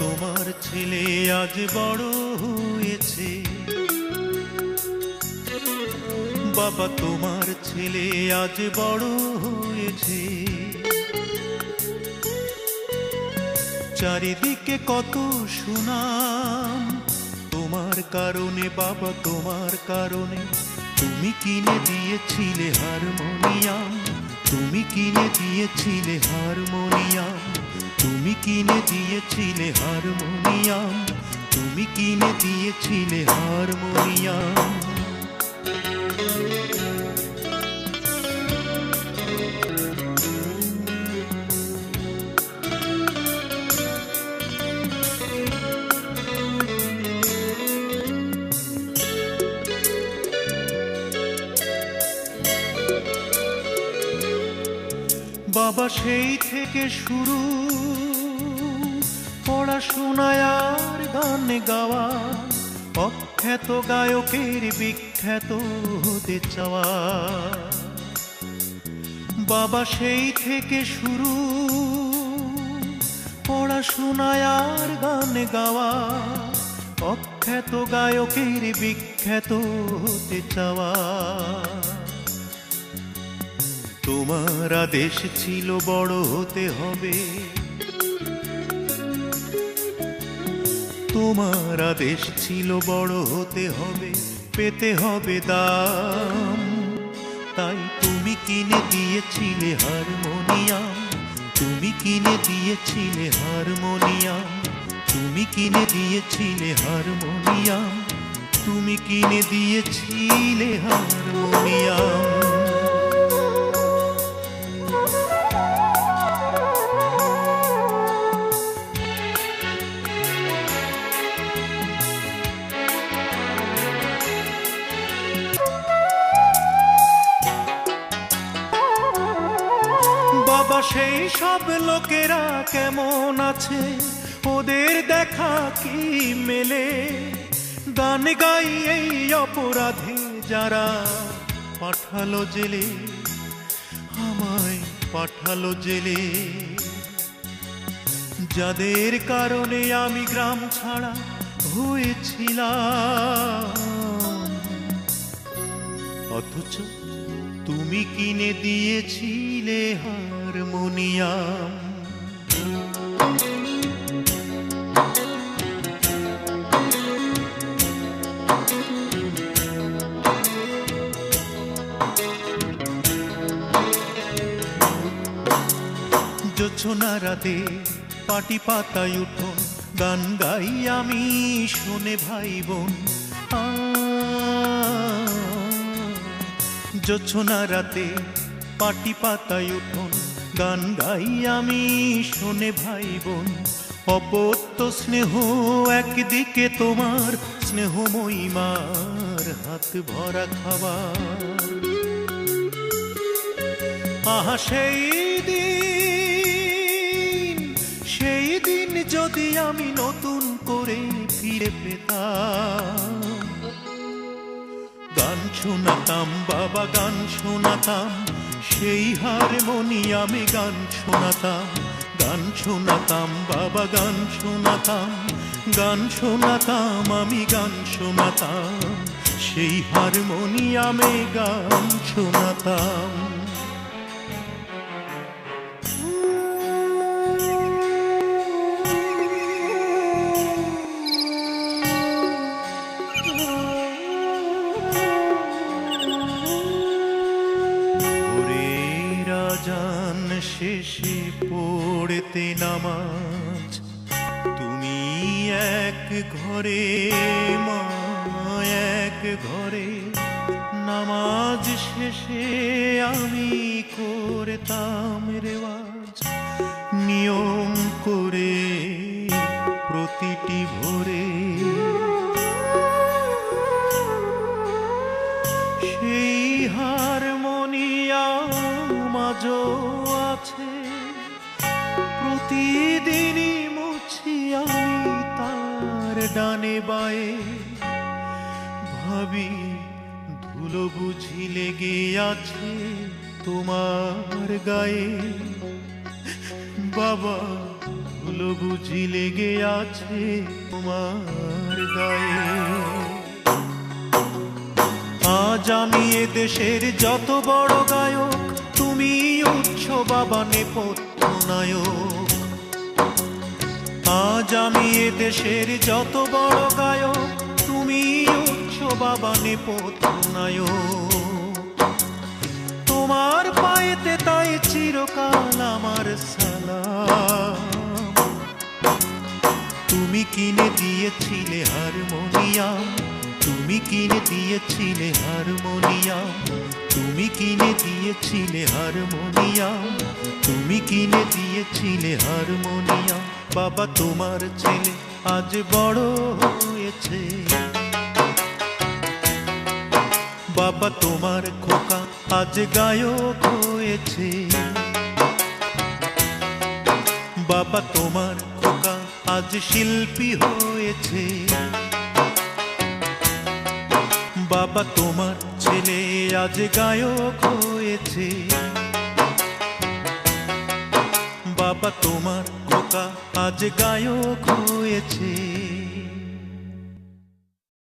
তোমার ছেলে আজ বড় হয়েছে, বাবা তোমার ছেলে আজ বড় হয়েছে। চারিদিকে কত সুনাম তোমার কারণে, বাবা তোমার কারণে। তুমি কিনে দিয়েছিলে হারমোনিয়াম, তুমি কিনে দিয়েছিলে হারমোনিয়াম, তুমি কিনে দিয়েছিলে হারমোনিয়াম, তুমি কিনে দিয়েছিলে হারমোনিয়াম। বাবা সেই থেকে শুরু পড়াশোনায় আর গান গাওয়া, অখ্যাত গায়কের বিখ্যাত হতে চাওয়া। বাবা সেই থেকে শুরু পড়াশোনায় আর গান গাওয়া, অখ্যাত গায়কের বিখ্যাত হতে চাওয়া। তোমার আদেশ ছিল বড় হতে হবে, তোমার আদেশ ছিল বড় হতে হবে, পেতে হবে দাম। তাই তুমি কিনে দিয়েছিলে হারমোনিয়াম, তুমি কিনে দিয়েছিলে হারমোনিয়াম, তুমি কিনে দিয়েছিলে হারমোনিয়াম, তুমি কিনে দিয়েছিলে হারমোনিয়াম। বাবা সেই সব লোকেরা কেমন আছে, ওদের দেখা কি মেলে? গান গাই এই অপরাধে যারা পাঠালো জেলে, আমায় পাঠালো জেলে। যাদের কারণে আমি গ্রাম ছাড়া হয়েছিলাম, অথচ তুমি কিনে দিয়েছিলে হারমোনিয়াম। জোছনা রাতে পাটি পাতায় উঠোন, গান গাই আমি শুনে ভাই বোন। জোছনা রাতে পাটি পাতায় উঠোন, গান গাই আমি শুনে ভাই বোন। অপত্য স্নেহ একদিকে, তোমার স্নেহময়ী মার হাত ভরা খাবার। আহা সেই দিন, সেই দিন যদি আমি নতুন করে ফিরে পেতাম। গান শোনাতাম বাবা, গান শোনাতাম, সেই হারমোনিয়ামে গান শোনাতাম। গান শোনাতাম বাবা, গান শোনাতাম, গান শোনাতাম আমি, গান শোনাতাম, সেই হারমোনিয়ামে গান শোনাতাম। জান শেষে পড়তে নামাজ, তুমি এক ঘরে মা এক ঘরে। নামাজ শেষে আমি করতাম রেওয়াজ, নিয়ম করে প্রতিটি ভোরে। সেই হারমোনিয়াম আজও আছে, প্রতিদিনই মুছি আমি তার ডানে বায়ে। ভাবি ধুলো বুঝি লেগে আছে তোমার গায়ে, বাবা ধুলো বুঝি লেগে আছে তোমার গায়ে। আজ আমি এ দেশের যত বড় গায়ক, তুমি উৎস বাবা নেপথ্য নায়ক। আজ আমি এ দেশের যত বড় গায়ক, তুমি উৎস বাবা নেপথ্য নায়ক। তোমার পায়েতে তাই চিরকাল আমার সালাম। তুমি কিনে দিয়েছিলে হারমোনিয়াম, তুমি কিনে দিয়েছিলে হারমোনিয়াম, তুমি কিনে দিয়েছিলে হারমোনিয়াম, তুমি কিনে দিয়েছিলে হারমোনিয়াম। বাবা তোমার ছেলে আজ বড় হয়েছে, বাবা তোমার খোকা আজ গায়ক হয়েছে। বাবা তোমার খোকা আজ শিল্পী হয়েছে। বাবা তোমার ছেলে আজ গায়ক হয়েছে। বাবা তোমার খোকা আজ গায়ক হয়েছে।